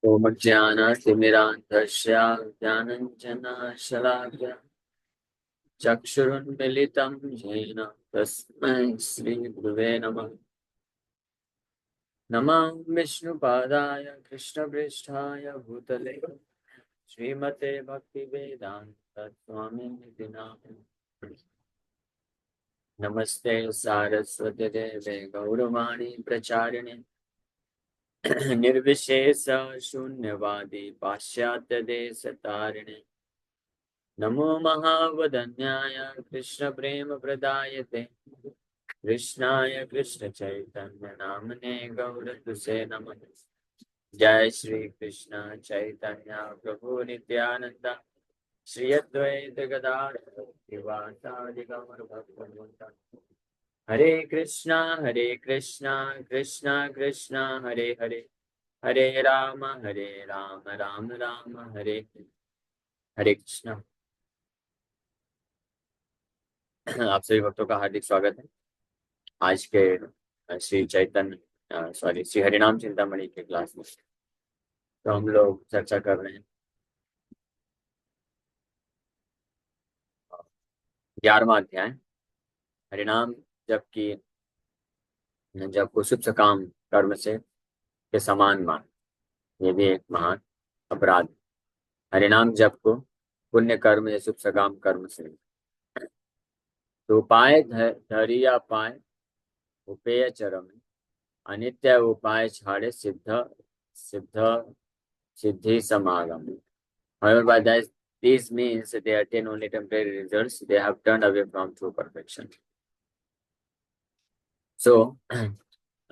ओमज्ञानतिमिरान्धस्य ज्ञानञ्जनशलाकया चक्षुरुन्मिलितं येन तस्मै श्रीगुरुवे नमः। नमः विष्णुपादाय कृष्णपृष्ठाय भूतले श्रीमते भक्तिवेदान्त स्वामिनिधि नामिने। नमस्ते सारस्वती देवे गौरवाणी प्रचारिणे निर्विशेष शून्यवादी पाश्चात्य देश तारिणे। नमो महावदन्याय कृष्ण प्रेम प्रदायते कृष्णाय कृष्ण चैतन्य नामने गौरतुसे नमः। जय श्री कृष्ण चैतन्य प्रभु नित्यानंद श्री अद्वैत गदाधर श्रीवासादि गौर भक्तवृंद। हरे कृष्णा कृष्णा कृष्णा हरे हरे, हरे राम राम राम हरे हरे। हरे कृष्णा। आप सभी भक्तों का हार्दिक स्वागत है आज के श्री चैतन्य श्री हरिनाम चिंतामणि के क्लास में। तो हम लोग चर्चा कर रहे हैं 11वां अध्याय हरिनाम जप की, जप को शुभ सकाम कर्म से के समान मान, ये भी एक महान अपराध। हरिनाम जप को पुण्य कर्म या शुभ सकाम कर्म से तो उपाय धरिया पाए उपेय चरम अनित्य उपाय छाड़े सिद्ध सिद्ध सिद्धि समागम। However, by that this means they attain only temporary results. They have turned away from true perfection. So,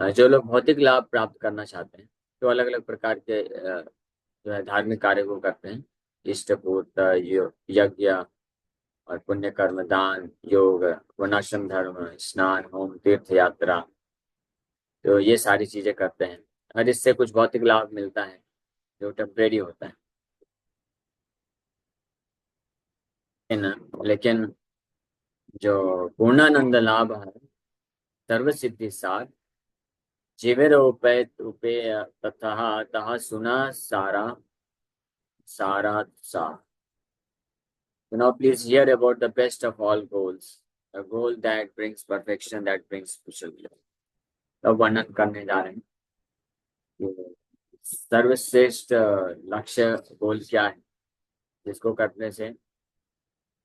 जो लोग भौतिक लाभ प्राप्त करना चाहते हैं तो अलग अलग प्रकार के जो है धार्मिक कार्य को करते हैं। इष्ट पूर्त यज्ञ और पुण्य कर्म, दान, योग, वर्णाश्रम धर्म, स्नान, होम, तीर्थ यात्रा, तो ये सारी चीजें करते हैं और इससे कुछ भौतिक लाभ मिलता है जो टेम्परेरी होता है। लेकिन जो पूर्णानंद लाभ है सर्व सिद्धि सार जीवेर उपेय उपेय तथा तहा सुना सारा सारा सा। So now please hear about the best of all goals, a goal that brings perfection, that brings spiritual glory. अब वर्णन करने जा रहे हैं कि सर्वश्रेष्ठ लक्ष्य गोल क्या है जिसको करने से,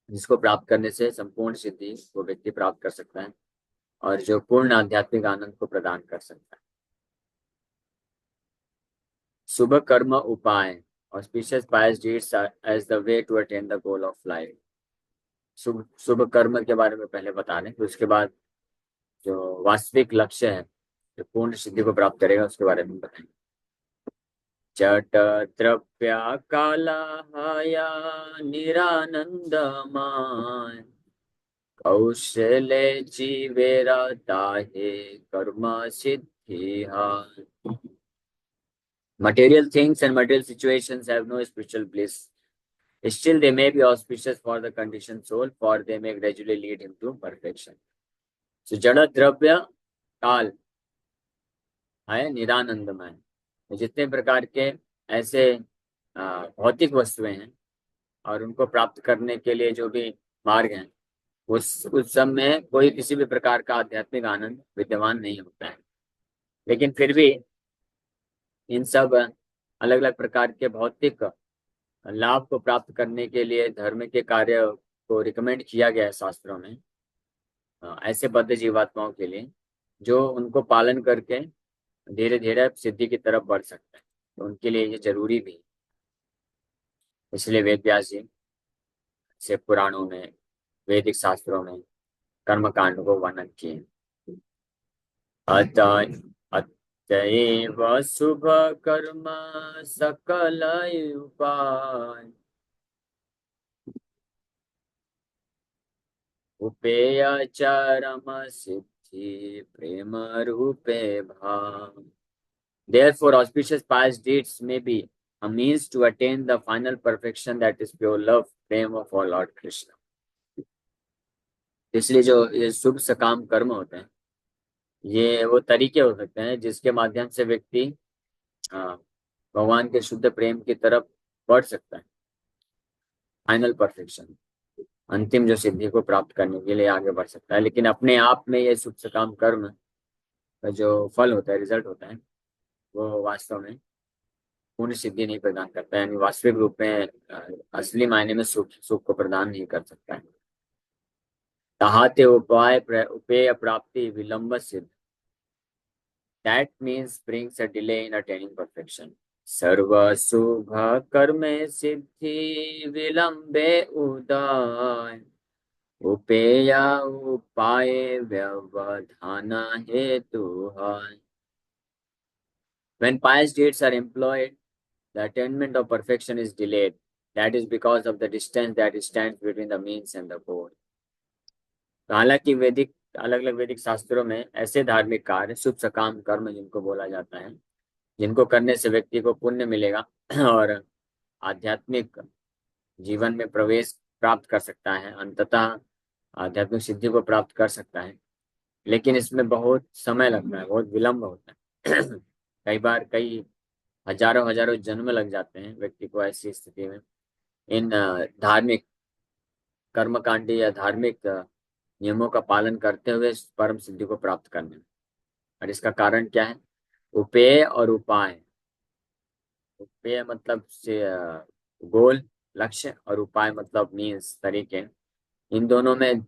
जिसको प्राप्त करने से संपूर्ण सिद्धि वो व्यक्ति प्राप्त कर सकता है और जो पूर्ण आध्यात्मिक आनंद को प्रदान कर सकता है। शुभ कर्म उपाय, auspicious pious deeds are as the way to attain the goal of life. शुभ शुभ कर्म के बारे में पहले बता रहे हैं, फिर उसके बाद जो वास्तविक लक्ष्य है जो पूर्ण सिद्धि को प्राप्त करेगा उसके बारे में बताएंगे। जट द्रव्या कालाया निरानंदमान कौशले जीवेरा ताहे कर्म सिद्धि। Material things and material situations have no spiritual bliss. Still, they may be auspicious for the conditioned soul, for they may gradually lead him to perfection. So, जड़ द्रव्य काल है निरानंदमय। जितने प्रकार के ऐसे भौतिक वस्तुएं हैं और उनको प्राप्त करने के लिए जो भी मार्ग हैं उस सब में कोई किसी भी प्रकार का आध्यात्मिक आनंद विद्यमान नहीं होता है। लेकिन फिर भी इन सब अलग अलग प्रकार के भौतिक लाभ को प्राप्त करने के लिए धर्म के कार्य को रिकमेंड किया गया है शास्त्रों में ऐसे बद्ध जीवात्माओं के लिए जो उनको पालन करके धीरे धीरे सिद्धि की तरफ बढ़ सकते हैं। तो उनके लिए ये जरूरी भी, इसलिए वेद व्यास जी से पुराणों में वैदिक शास्त्रों में कर्म कांड को वर्णन किए। अतएव शुभ कर्म सकल उपाय उपेय चरम सिद्धि प्रेम रूपे भाव। Therefore, auspicious pious deeds may be a means to attain the final perfection that is pure love, prema for Lord Krishna. इसलिए जो ये शुभ सकाम कर्म होते हैं ये वो तरीके हो सकते हैं जिसके माध्यम से व्यक्ति भगवान के शुद्ध प्रेम की तरफ बढ़ सकता है, फाइनल परफेक्शन, अंतिम जो सिद्धि को प्राप्त करने के लिए आगे बढ़ सकता है। लेकिन अपने आप में ये शुभ सकाम कर्म का जो फल होता है, रिजल्ट होता है, वो वास्तव में पूर्ण सिद्धि नहीं प्रदान करता है, यानी वास्तविक रूप में असली मायने में सुख सुख को प्रदान नहीं कर सकता है। ताहाते उपेय प्राप्ति विलंब सिद्ध, that means brings a delay in attaining perfection. सर्व शुभ कर्मे सिद्धि विलंबे उदय, उपेया उपाय व्यवधान हेतु है। When pious deeds are employed, the attainment of perfection is delayed. That is because of the distance that stands between the means and the goal. हालांकि वैदिक अलग अलग वैदिक शास्त्रों में ऐसे धार्मिक कार्य, शुभ सकाम कर्म जिनको बोला जाता है, जिनको करने से व्यक्ति को पुण्य मिलेगा और आध्यात्मिक जीवन में प्रवेश प्राप्त कर सकता है, अंततः आध्यात्मिक सिद्धि को प्राप्त कर सकता है, लेकिन इसमें बहुत समय लगता है, बहुत विलंब होता है। कई बार कई हजारों हजारों जन्म लग जाते हैं व्यक्ति को ऐसी स्थिति में इन धार्मिक कर्मकांडी या धार्मिक नियमों का पालन करते हुए परम सिद्धि को प्राप्त करने में। और इसका कारण क्या है? उपेय और उपाय। उपेय मतलब से गोल, लक्ष्य, और उपाय मतलब मीन्स, तरीके। इन दोनों में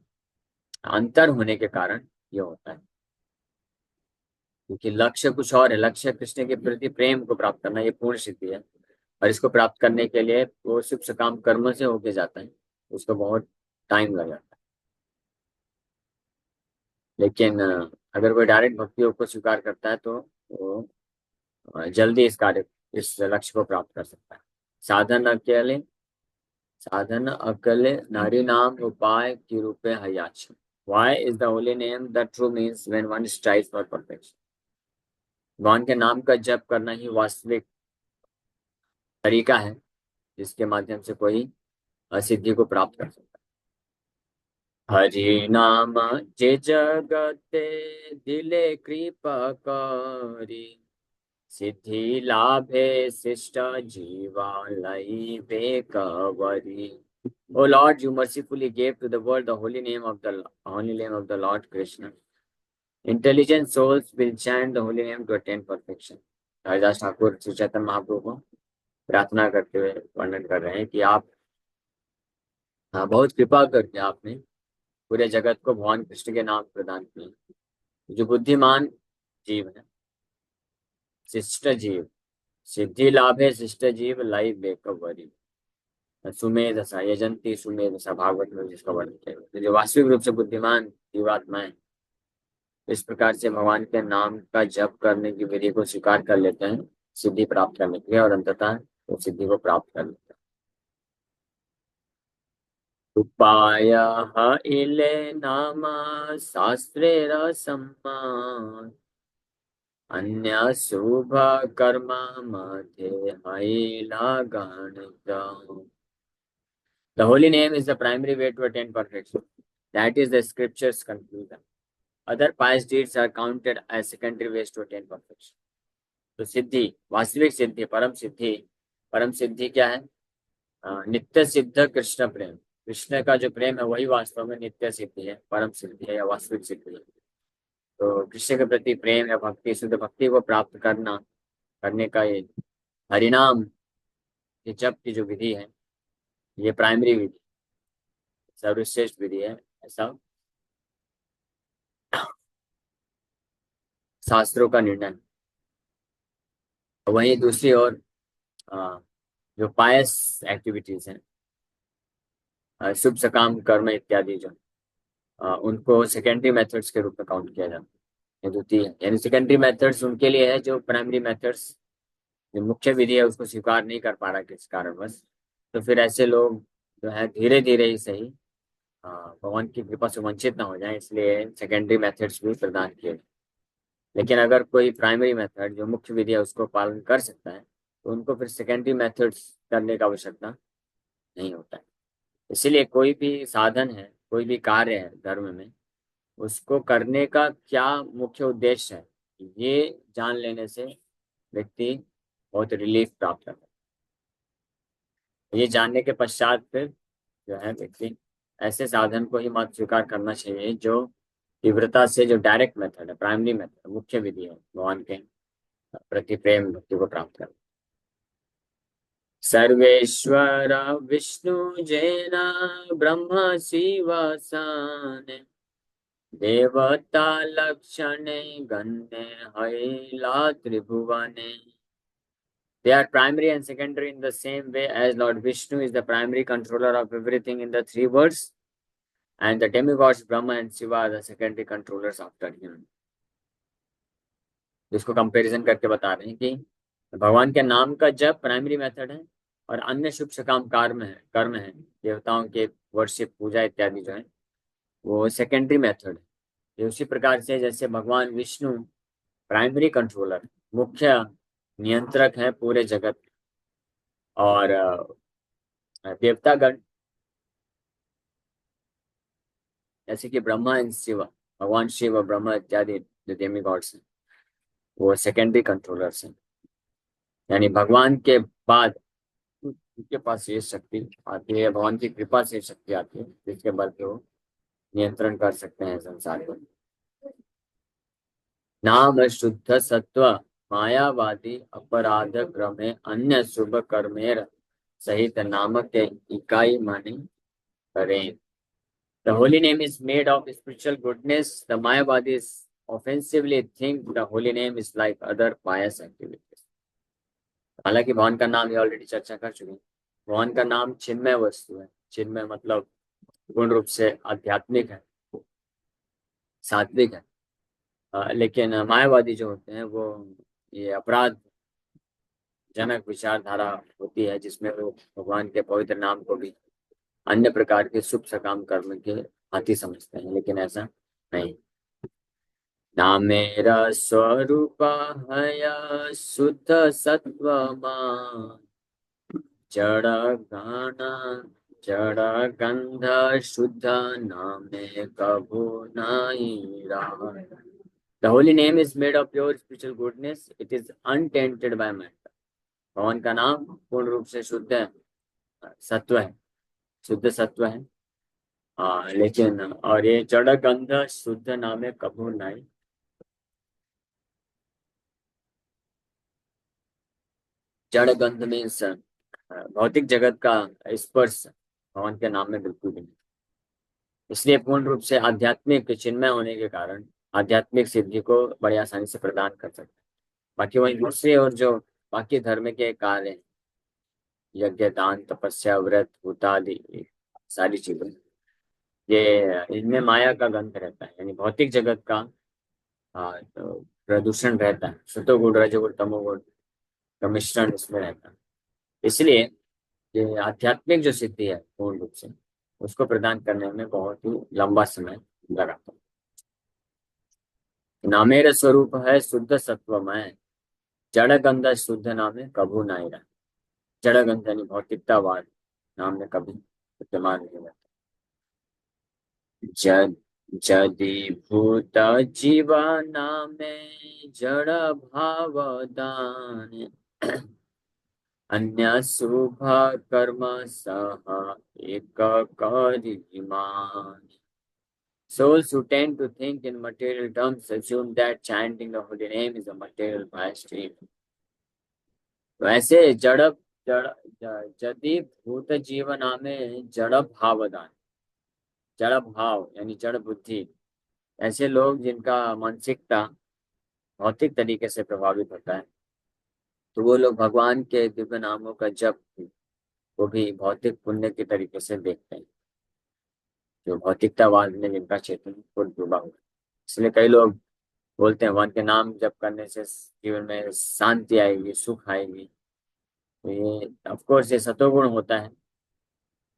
अंतर होने के कारण ये होता है, क्योंकि लक्ष्य कुछ और है। लक्ष्य कृष्ण के प्रति प्रेम को प्राप्त करना, ये पूर्ण सिद्धि है, और इसको प्राप्त करने के लिए वो शुभ सकाम कर्म से होके जाता है, उसको बहुत टाइम लग जाता है। लेकिन अगर कोई डायरेक्ट भक्ति योग को स्वीकार करता है तो वो जल्दी इस लक्ष्य को प्राप्त कर सकता है। साधन अकेले नारी नाम उपाय की रूपे हयाच। Why is the holy name the true means when one strives for perfection? भगवान के नाम का जप करना ही वास्तविक तरीका है जिसके माध्यम से कोई सिद्धि को प्राप्त कर सकता है। हरि नाम जे जगते दिले कृपा करी, सिद्धि लाभे शिष्ट जीवा लई बेकवरी। O Lord, you mercifully gave to the world the holy name of the Lord Krishna. Intelligent souls will chant the holy name to attain perfection. Haridas Thakur Shri Chaitanya Mahaprabhu को प्रार्थना करते हुए वर्णन कर रहे हैं कि आप बहुत कृपा करके आपने पूरे जगत को भगवान कृष्ण के नाम प्रदान किए। जो बुद्धिमान जीव है, शिष्ट जीव, सिद्धि लाभ है शिष्ट जीव लाई बेकवरी, सुमेधसा यजंती सुमेधसा, भागवत में जिसका वर्णन किया गया। तो जो वास्तविक रूप से बुद्धिमान जीवात्माएं इस प्रकार से भगवान के नाम का जप करने की विधि को स्वीकार कर लेते हैं सिद्धि प्राप्त करने के लिए, और अंततः वो सिद्धि को प्राप्त कर लेते हैं। उपाय इले नाम शास्त्रे सम्मान, अन्य शुभ कर्म मध्ये हैला गणित। The holy name is the primary way to attain perfection. That is the scripture's conclusion. Other pious deeds are counted as secondary ways to attain perfection. तो सिद्धि, वास्तविक सिद्धि, परम सिद्धि क्या है? नित्य सिद्ध कृष्ण प्रेम। कृष्ण का जो प्रेम है वही वास्तव में नित्य सिद्धि है, परम सिद्धि है या वास्तविक सिद्धि है। तो कृष्ण के प्रति प्रेम या भक्ति, शुद्ध भक्ति को प्राप्त करने का ये हरिनाम, ये जप की जो विधि है, ये प्राइमरी विधि, सर्वश्रेष्ठ विधि है, ऐसा शास्त्रों का निर्णय। वहीं दूसरी ओर जो पायस एक्टिविटीज हैं, शुभ सकाम कर्म इत्यादि, जो उनको सेकेंडरी मेथड्स के रूप में काउंट किया जाता है। द्वितीय यानी सेकेंडरी मेथड्स उनके लिए है जो प्राइमरी मेथड्स, जो मुख्य विधि है, उसको स्वीकार नहीं कर पा रहा किस कारणवश। तो फिर ऐसे लोग जो है धीरे धीरे ही सही भगवान की कृपा से वंचित ना हो जाए, इसलिए सेकेंडरी मेथड्स भी प्रदान किए। लेकिन अगर कोई प्राइमरी मेथड जो मुख्य विधि है उसको पालन कर सकता है तो उनको फिर सेकेंडरी मेथड्स करने का आवश्यकता नहीं होता है। इसीलिए कोई भी साधन है, कोई भी कार्य है धर्म में, उसको करने का क्या मुख्य उद्देश्य है, ये जान लेने से व्यक्ति बहुत रिलीफ प्राप्त करता है। ये जानने के पश्चात फिर जो है व्यक्ति ऐसे साधन को ही मत स्वीकार करना चाहिए जो तीव्रता से, जो डायरेक्ट मेथड है, प्राइमरी मेथड, मुख्य विधि है भगवान के प्रति प्रेम भक्ति को प्राप्त करना। सर्वेश्वर विष्णु जैन ब्रह्म शिवसाने देवता लक्षणे गण्ये हैला त्रिभुवने। They are primary and secondary in the same way as Lord Vishnu is the primary controller of everything in the three worlds, and the demigods Brahma and Shiva are the secondary controllers after him. जिसको comparison करके बता रहे हैं कि भगवान के नाम का जप प्राइमरी मेथड है और अन्य शुभ काम कर्म है देवताओं के वर्शिप पूजा इत्यादि जो है वो सेकेंडरी मेथड है। ये उसी प्रकार से जैसे भगवान विष्णु प्राइमरी कंट्रोलर, मुख्य नियंत्रक है पूरे जगत, और देवतागण जैसे कि ब्रह्मा एंड शिव, भगवान शिव और ब्रह्मा इत्यादि जो डेमी गॉड्स हैं वो सेकेंडरी कंट्रोलर्स हैं। यानी भगवान के बाद उनके पास ये शक्ति आती है, भगवान की कृपा से शक्ति आती है जिसके बल पे वो नियंत्रण कर सकते हैं संसार को। नाम शुद्ध सत्व मायावादी अपराध क्रमे अन्य शुभ कर्मेर सहित नाम के इकाई मानी करें। The holy name is made of spiritual goodness. The Mayavadis offensively think the holy name is like other pious activities. हालांकि भगवान का नाम ये ऑलरेडी चर्चा कर चुके हैं। भगवान का नाम चिन्मय वस्तु है। चिन्मय मतलब पूर्ण रूप से आध्यात्मिक है, सात्विक है। लेकिन मायावादी जो होते हैं वो ये अपराध जनक विचारधारा होती है जिसमें वो भगवान के पवित्र नाम को भी अन्य प्रकार के शुभ सकाम कर्म के हाथी समझते हैं, लेकिन ऐसा नहीं। नामेरा स्वरूप है शुद्ध सत्वमान जड़ गाना जड़ गंध शुद्ध नामे कभू नहीं रहा। The holy name is made of pure spiritual goodness. It is untainted by matter. भगवान का नाम पूर्ण रूप से शुद्ध है, सत्व है, शुद्ध सत्व है। लेकिन और ये जड़ गंध शुद्ध नामे कभू नहीं। जड़ गंध मीन्स भौतिक जगत का स्पर्श भगवान के नाम में बिल्कुल भी नहीं। इसलिए पूर्ण रूप से आध्यात्मिक चिन्मय होने के कारण आध्यात्मिक सिद्धि को बड़ी आसानी से प्रदान कर सकते हैं। बाकी वही दूसरे और जो बाकी धर्म के कार्य हैं, यज्ञ दान तपस्या व्रत भूता आदि सारी चीजें, ये इनमें माया का गंध रहता है, यानी भौतिक जगत का तो प्रदूषण रहता है। सतोगुण रजोगुण तमोगुण का मिश्रण इसमें रहता है। इसलिए ये आध्यात्मिक जो सिद्धि है पूर्ण रूप से उसको प्रदान करने में बहुत ही लंबा समय लगा। नामेर स्वरूप है शुद्ध सत्वमय जड़ गंध शुद्ध नामे कभू नहीं रहा। जड़ गंध यानी भौतिकतावाद नाम में कभी विद्यमान नहीं रहता। जद जदि भूत जीवना में जड़ भाव दान अन्य शुभ कर्म सह एक करिमान। Souls who tend to think in material terms assume that chanting the holy name is a material pious stream. तो ऐसे जदि भूत जीवना में जड़ भावदान, जड़ भाव यानी जड़ बुद्धि, ऐसे लोग जिनका मानसिकता भौतिक तरीके से प्रभावित होता है तो वो लोग भगवान के दिव्य नामों का जप वो भी भौतिक पुण्य के तरीके से देखते हैं, जो भौतिकतावाद में जिनका चेतन को डूबा हुआ है। इसलिए कई लोग बोलते हैं भगवान के नाम जप करने से जीवन में शांति आएगी, सुख आएगी। तो ये ऑफ कोर्स ये सतोगुण होता है,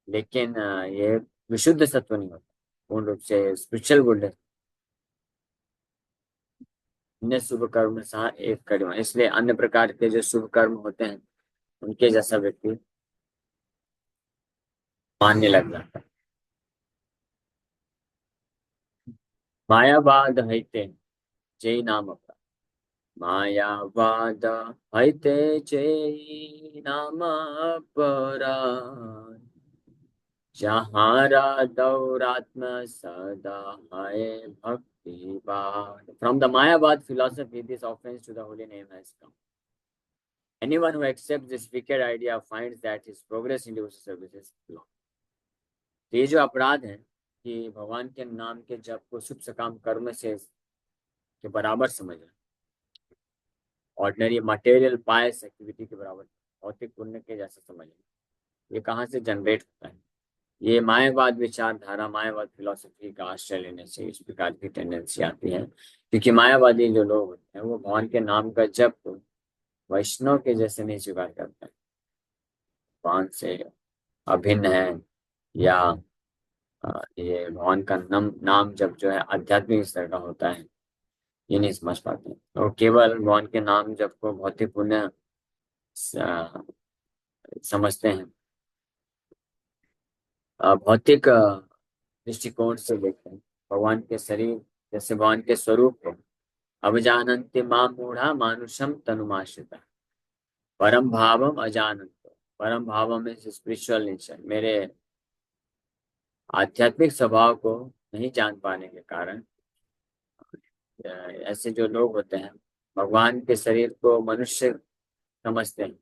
लेकिन ये विशुद्ध सत्व नहीं होता, पूर्ण रूप से स्पिरिचुअल गुड है। अन्य शुभ कर्म सा एक कर्म, इसलिए अन्य प्रकार के जो शुभ कर्म होते हैं उनके जैसा व्यक्ति मानने लग जाता है। मायावाद हैते जय नाम अपना। मायावाद हैते चेयी नाम परा जहारा दौरात्म सदा है भक्ति बाण. From the Mayavad philosophy, this offense to the holy name has come. Anyone who accepts this wicked idea finds that his progress in devotional service is long. ये जो अपराध है कि भगवान के नाम के जप को शुभ सकाम कर्म से के बराबर समझना, ऑर्डिनरी मटेरियल पायस एक्टिविटी के बराबर, भौतिक पुण्य के जैसा समझना, ये कहाँ से जनरेट होता है? ये मायावाद विचारधारा, मायावाद फिलॉसफी का आश्रय लेने से इस प्रकार की टेंडेंसी आती है, क्योंकि मायावादी जो लोग होते हैं वो भगवान के नाम का जप वैष्णव के जैसे नहीं स्वीकार करते हैं, भगवान से अभिन्न है, या ये भगवान का नाम जप जो है आध्यात्मिक स्तर का होता है, ये नहीं समझ पाते. तो केवल भगवान के नाम जप को भौतिक पुण्य समझते हैं, भौतिक दृष्टिकोण से देखते हैं. भगवान के शरीर जैसे भगवान के स्वरूप को अवजानन्ति मां मूढ़ा मानुषम तनुमाश्रिता परम भावम अजानंत. परम भावम में स्पिरिचुअल नेचर, मेरे आध्यात्मिक स्वभाव को नहीं जान पाने के कारण ऐसे जो लोग होते हैं भगवान के शरीर को मनुष्य समझते हैं.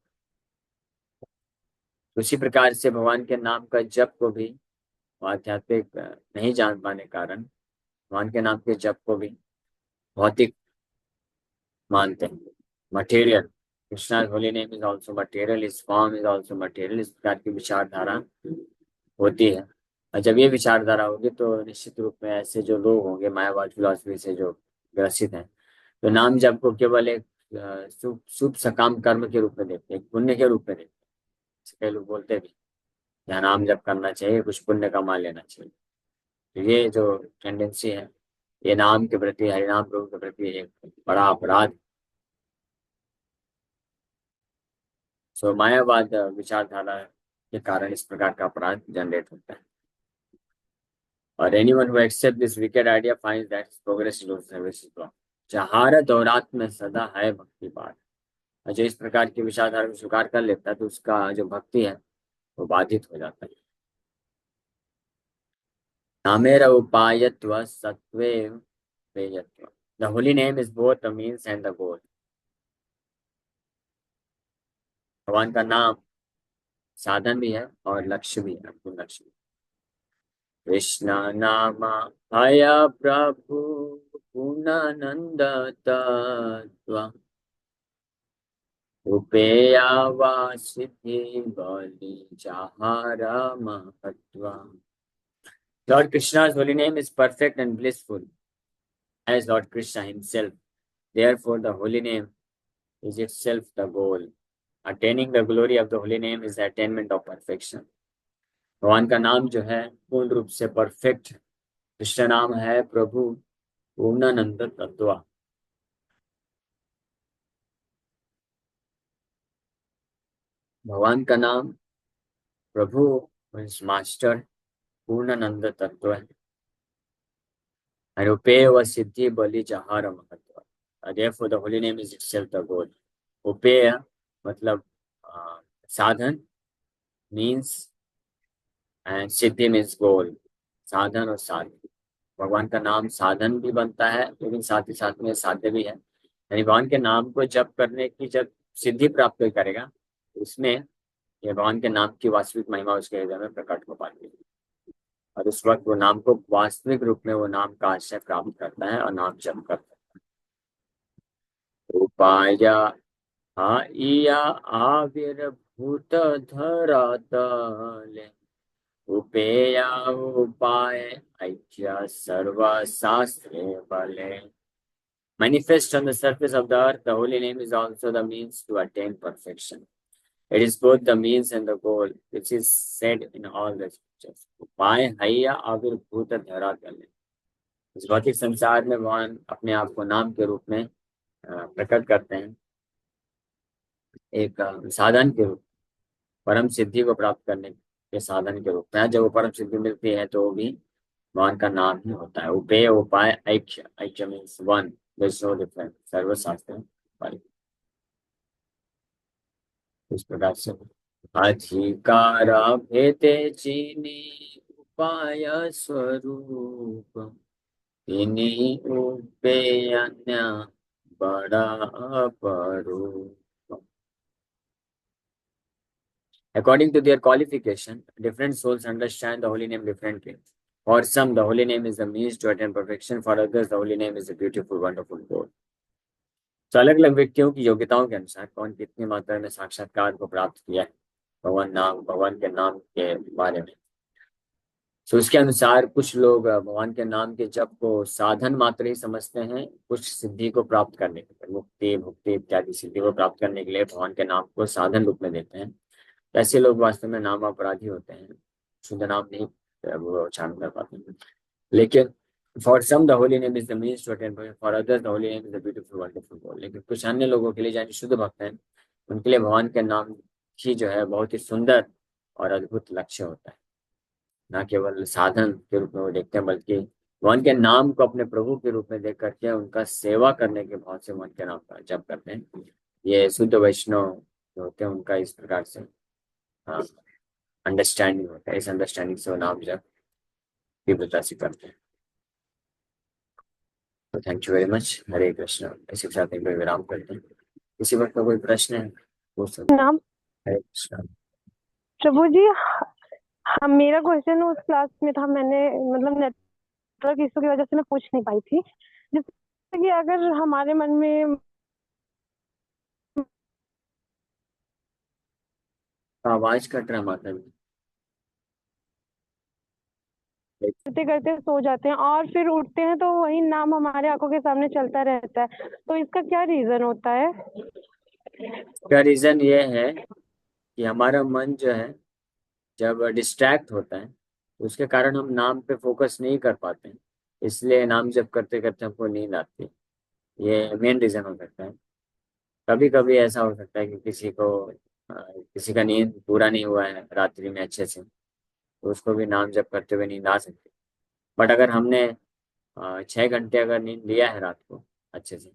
उसी प्रकार से भगवान के नाम का जप को भी आध्यात्मिक नहीं जान पाने कारण भगवान के नाम के जप को भी भौतिक मानते हैं, material. Krishna Holi name is also material, इस फॉर्म इज ऑल्सो मटेरियल, इस प्रकार की विचारधारा होती है. और जब ये विचारधारा होगी तो निश्चित रूप में ऐसे जो लोग होंगे मायावाद फिलॉसफी से जो ग्रसित हैं, तो नाम जप को केवल एक शुभ सकाम कर्म के रूप में देखते हैं, एक पुण्य के रूप में देखते हैं. कई लोग बोलते भी यहाँ नाम जप करना चाहिए, कुछ पुण्य कमा लेना चाहिए. तो ये जो टेंडेंसी है, ये नाम के प्रति, हरिनाम प्रभु के प्रति एक बड़ा अपराध. सो मायावाद विचारधारा के कारण इस प्रकार का अपराध जनरेट होता है. और anyone who accept this wicked idea finds that progress in service is block. जहारत और आत्म सदा है भक्ति पाठ. जो इस प्रकार की विचारधारा को स्वीकार कर लेता है तो उसका जो भक्ति है वो बाधित हो जाता है. नामेर उपायत्व सत्वे प्रेयत्व. The holy name is both the means and the goal. भगवान का नाम साधन भी है और लक्ष्य भी है, लक्ष्य. कृष्ण नाम भय प्रभु पूर्णानंद तत्व उपेया वा सिद्धि बलि जहारा महत्व. Lord Krishna's holy name is perfect and blissful as Lord Krishna himself. Therefore, the holy name is itself the goal. Attaining the glory of the holy name is the attainment of perfection. भगवान का नाम जो है पूर्ण रूप से perfect. Krishna नाम है प्रभु पूर्णानंद तत्व. भगवान का नाम प्रभु मास्टर पूर्णानंद तत्व है. उपेय व सिद्धि बलि जहार महत्व. Therefore, the holy name is itself the goal. उपेय मतलब साधन, मीन्स, एंड सिद्धि मीन्स गोल. साधन और साध्य. भगवान का नाम साधन भी बनता है लेकिन साथ ही साथ में साध्य भी है. यानी भगवान के नाम को जप करने की जब सिद्धि प्राप्त करेगा उसमें ये भगवान के नाम की वास्तविक महिमा उसके हृदय में प्रकट हो पाती है. और उस वक्त वो नाम को वास्तविक रूप में वो नाम का आश्रय प्राप्त करता है और नाम जप करता है. उपाया आविर्भूत धरातले उपेया उपाय ऐक्य सर्वशास्त्रे बले. Manifest on the surface of the earth, the holy name is also the means to attain perfection. It is both the means and the goal, which is said in all the scriptures. उपाय हैया आविर्भूत धरातले. इस भौतिक संसार में भगवान अपने आप को नाम के रूप में प्रकट करते हैं, एक साधन के रूप, परम सिद्धि को प्राप्त करने के साधन के रूप में. जब वो परम सिद्धि मिलती है तो वो भी भगवान का नाम ही होता है. उपेय उपाय ऐक्य. ऐक्य means one, there is no difference. सर्वशास्त्र पाए। इस प्रकार से अधिकारा भेते चीनी उपाय स्वरूप इन्हीं उपेयन्य बड़ा अपरूप। According to their qualification, different souls understand the holy name differently. For some, the holy name is the means to attain perfection. For others, the holy name is a beautiful, wonderful goal. तो अलग अलग व्यक्तियों की योग्यताओं के अनुसार कौन कितनी मात्रा में साक्षात्कार को प्राप्त किया है भगवान के नाम के बारे में। तो उसके अनुसार कुछ लोग भगवान के नाम के जप को साधन मात्र ही समझते हैं, कुछ सिद्धि को प्राप्त करने के लिए, मुक्ति भुक्ति इत्यादि सिद्धि को प्राप्त करने के लिए भगवान के नाम को साधन रूप में देते हैं। ऐसे लोग वास्तव में नाम अपराधी होते हैं, शुद्ध नाम नहीं वो उच्चारण कर पाते हैं। लेकिन for some the holy name is the means to attain, for others the holy name is the beautiful wonderful God. लेकिन कुछ अन्य लोगों के लिए जो शुद्ध भक्त हैं, उनके लिए भगवान के नाम ही जो है बहुत ही सुंदर और अद्भुत लक्ष्य होता है। न केवल साधन के रूप में वो देखते हैं, बल्कि भगवान के नाम को अपने प्रभु के रूप में देख करके उनका सेवा करने के भाव से भगवान के नाम का जप करते हैं। ये शुद्ध वैष्णव जो होते हैं उनका इस प्रकार से अंडरस्टैंडिंग होता है। इस अंडरस्टैंडिंग से वो नाम जब तीव्रता से करते हैं। तो थैंक यू वेरी मच। हरे कृष्ण। इसी के साथ एक बार विराम करते हैं। किसी वक्त का कोई प्रश्न है पूछ सकते नाम हैं। हरे कृष्ण। प्रभु जी, हम मेरा क्वेश्चन उस क्लास में था, मैंने मतलब नेटवर्क इशू की वजह से मैं पूछ नहीं पाई थी। जैसे कि अगर हमारे मन में आवाज कट रहा माता जी। करते करते सो जाते हैं और फिर उठते हैं तो वही नाम हमारे आंखों के सामने चलता रहता है, तो इसका क्या रीजन होता है? इसका रीजन ये है कि हमारा मन जो है जब डिस्ट्रैक्ट होता है तो उसके कारण हम नाम पे फोकस नहीं कर पाते हैं, इसलिए नाम जब करते करते हमको नींद आती है। ये मेन रीजन हो सकता है। कभी कभी ऐसा हो सकता है कि किसी का नींद पूरा नहीं हुआ है रात्रि में अच्छे से, तो उसको भी नाम जप करते हुए नींद आ सकती है। बट अगर हमने 6 घंटे अगर नींद लिया है रात को अच्छे से,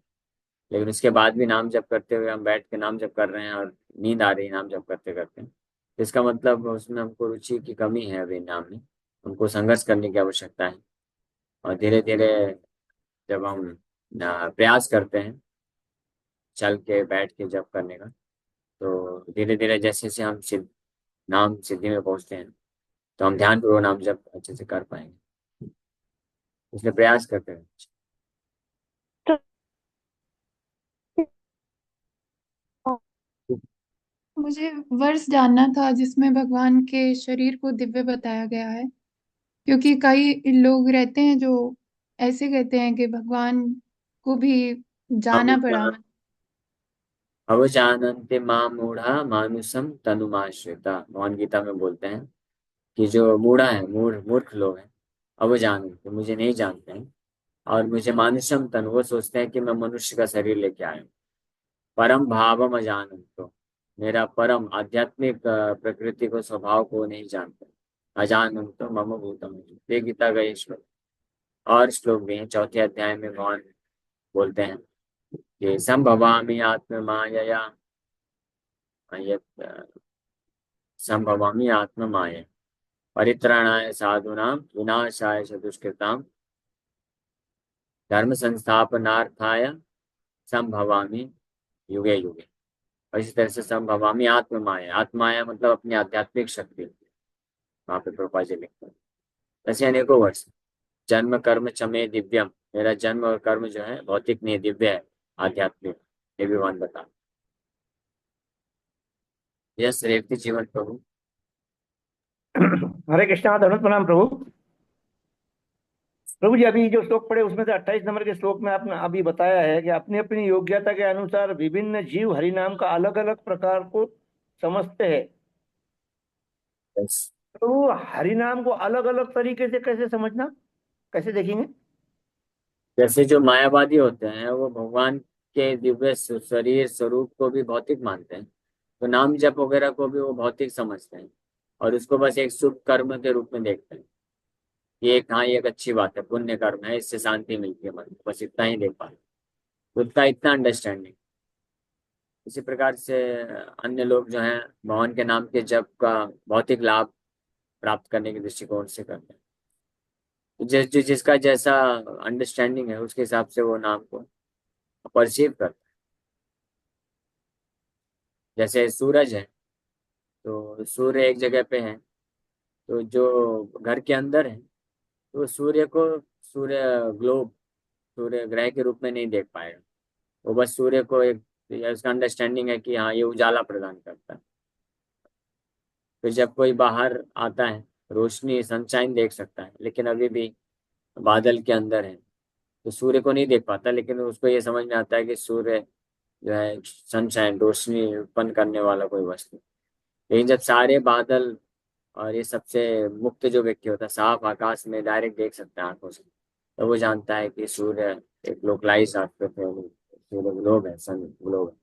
लेकिन उसके बाद भी नाम जप करते हुए हम बैठ के नाम जप कर रहे हैं और नींद आ रही है नाम जप करते करते, तो इसका मतलब उसमें हमको रुचि की कमी है। अभी नाम में हमको संघर्ष करने की आवश्यकता है। और धीरे धीरे जब हम प्रयास करते हैं चल के बैठ के जप करने का, तो धीरे धीरे जैसे जैसे हम नाम सिद्धि में पहुंचते हैं तो हम ध्यान पूर्वक नाम जप अच्छे से कर पाएंगे। इसलिए प्रयास करते हैं। मुझे वर्ष जानना था जिसमें भगवान के शरीर को दिव्य बताया गया है, क्योंकि कई लोग रहते हैं जो ऐसे कहते हैं कि भगवान को भी जाना पड़ा। अवजानन्ते मां मूढ़ा मानुषम तनुमाश्रिता। भगवान गीता में बोलते हैं कि जो मूढ़ा है, मूर्ख लोग हैं, अवजानन्ते मुझे नहीं जानते हैं, और मुझे मानुषम तन वो सोचते हैं कि मैं मनुष्य का शरीर लेके आया हूँ। परम भावम अजानन्तो मेरा परम आध्यात्मिक प्रकृति को स्वभाव को नहीं जानते। अजानन्तो मम भूतम, ये गीता का ये श्लोक। और श्लोक भी है 4 अध्याय में भगवान बोलते हैं कि संभवामि आत्म मायया संभवामि आत्म माया परित्राणाय साधूनां विनाशाय च दुष्कृतां धर्म संस्थापनार्थाय संभवामि युगे युगे। और इसी तरह से संभवामि आत्म माया, आत्माया मतलब अपनी आध्यात्मिक शक्ति, वहां पे प्रभुपाद जी लिखते हैं। ऐसे अनेकों वर्ष जन्म कर्म चमे दिव्यम, मेरा जन्म और कर्म जो है भौतिक नहीं दिव्य है, आध्यात्मिक। ये भी भगवान बता। यस रेवती जीवन प्रभु। हरे कृष्णा, धनुष प्रणाम प्रभु। प्रभु जी, अभी जो श्लोक पढ़े उसमें से 28 नंबर के श्लोक में आपने अभी बताया है कि अपनी अपनी योग्यता के अनुसार विभिन्न जीव हरि नाम का अलग अलग प्रकार को समझते हैं। यस। तो हरि नाम को अलग अलग तरीके से कैसे समझना, कैसे देखेंगे? जैसे जो मायावादी होते हैं वो भगवान के दिव्य शरीर स्वरूप को भी भौतिक मानते हैं, तो नाम जप वगैरह को भी वो भौतिक समझते हैं और उसको बस एक शुभ कर्म के रूप में देखते हैं। ये एक, हाँ, ये एक अच्छी बात है, पुण्य कर्म है, इससे शांति मिलती है मन को, बस इतना ही देख पाए। खुद का इतना अंडरस्टैंडिंग। इसी प्रकार से अन्य लोग जो हैं भगवान के नाम के जप का भौतिक लाभ प्राप्त करने के दृष्टिकोण से करते हैं। जिसका जैसा अंडरस्टैंडिंग है उसके हिसाब से वो नाम को परसीव करता है। जैसे सूरज है, तो सूर्य एक जगह पे है, तो जो घर के अंदर है तो सूर्य को सूर्य ग्लोब सूर्य ग्रह के रूप में नहीं देख पाएगा। वो बस सूर्य को एक या उसका अंडरस्टैंडिंग है कि हाँ ये उजाला प्रदान करता है। फिर जब कोई बाहर आता है रोशनी सनशाइन देख सकता है, लेकिन अभी भी बादल के अंदर है तो सूर्य को नहीं देख पाता, लेकिन उसको ये समझ में आता है कि सूर्य जो है सनशाइन रोशनी उत्पन्न करने वाला कोई वस्तु। लेकिन जब सारे बादल और ये सबसे मुक्त जो व्यक्ति होता है साफ आकाश में डायरेक्ट देख सकता है आंखों से, तो वो जानता है कि सूर्य एक लोकलाइज आकृति है, सूर्य ग्लोब है, सन ग्लोब है।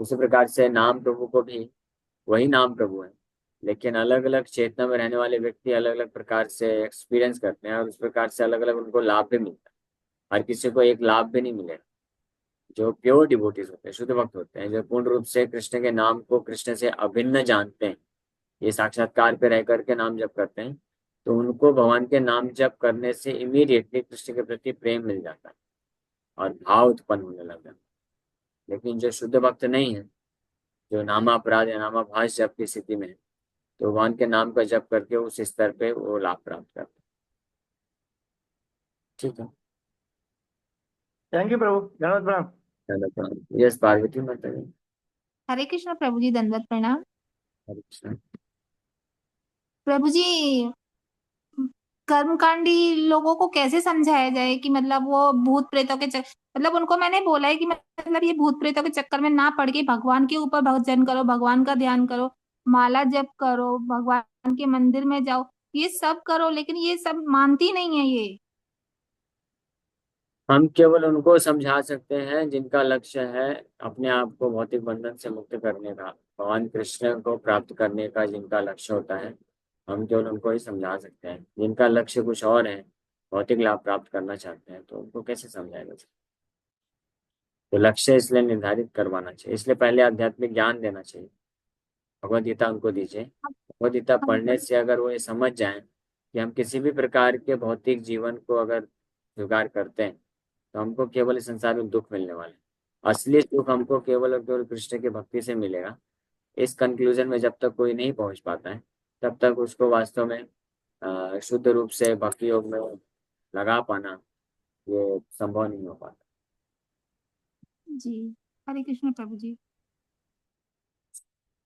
उसी प्रकार से नाम प्रभु को भी वही नाम प्रभु है, लेकिन अलग अलग चेतना में रहने वाले व्यक्ति अलग अलग प्रकार से एक्सपीरियंस करते हैं और उस प्रकार से अलग अलग उनको लाभ भी मिलता है। हर किसी को एक लाभ भी नहीं मिलेगा। जो प्योर डिवोटीज होते हैं, शुद्ध भक्त होते हैं, जो पूर्ण रूप से कृष्ण के नाम को कृष्ण से अभिन्न जानते हैं, ये साक्षात्कार पे रह करके नाम जप करते हैं, तो उनको भगवान के नाम जप करने से इमीडिएटली कृष्ण के प्रति प्रेम मिल जाता है और भाव उत्पन्न होने लगता है। लेकिन जो शुद्ध भक्त नहीं है, जो नामापराध या नामाभास जप की स्थिति में है, तो भगवान के नाम का जप करके उस स्तर पे वो लाभ प्राप्त करते हैं। ठीक है, थैंक यू प्रभु, धन्यवाद प्रणाम। यस पार्वती माता जी। हरे कृष्ण प्रभु जी, दंडवत प्रणाम। हरे कृष्ण। प्रभु जी, कर्मकांडी लोगों को कैसे समझाया जाए कि मतलब वो भूत प्रेतों के मतलब उनको मैंने बोला है कि मतलब ये भूत प्रेतों के चक्कर में ना पड़ के भगवान के ऊपर भजन करो, भगवान का ध्यान करो, माला जप करो, भगवान के मंदिर में जाओ, ये सब करो, लेकिन ये सब मानती नहीं है ये। हम केवल उनको समझा सकते हैं जिनका लक्ष्य है अपने आप को भौतिक बंधन से मुक्त करने का, भगवान कृष्ण को प्राप्त करने का जिनका लक्ष्य होता है, हम केवल उनको ही समझा सकते हैं। जिनका लक्ष्य कुछ और है, भौतिक लाभ प्राप्त करना चाहते हैं, तो उनको कैसे समझाएगा। तो लक्ष्य इसलिए निर्धारित करवाना चाहिए, इसलिए पहले आध्यात्मिक ज्ञान देना चाहिए। भगवद गीता उनको दीजिए। भगवद गीता पढ़ने से अगर वो ये समझ जाएं कि हम किसी भी प्रकार के भौतिक जीवन को अगर स्वीकार करते हैं तो हमको केवल इस संसार में दुख मिलने वाले, असली सुख हमको केवल और केवल कृष्ण की भक्ति से मिलेगा। इस कंक्लूजन में जब तक कोई नहीं पहुंच पाता है, तब तक उसको वास्तव में शुद्ध रूप से भक्ति योग में लगा पाना ये संभव नहीं हो पाता। जी, हरे कृष्ण प्रभु जी।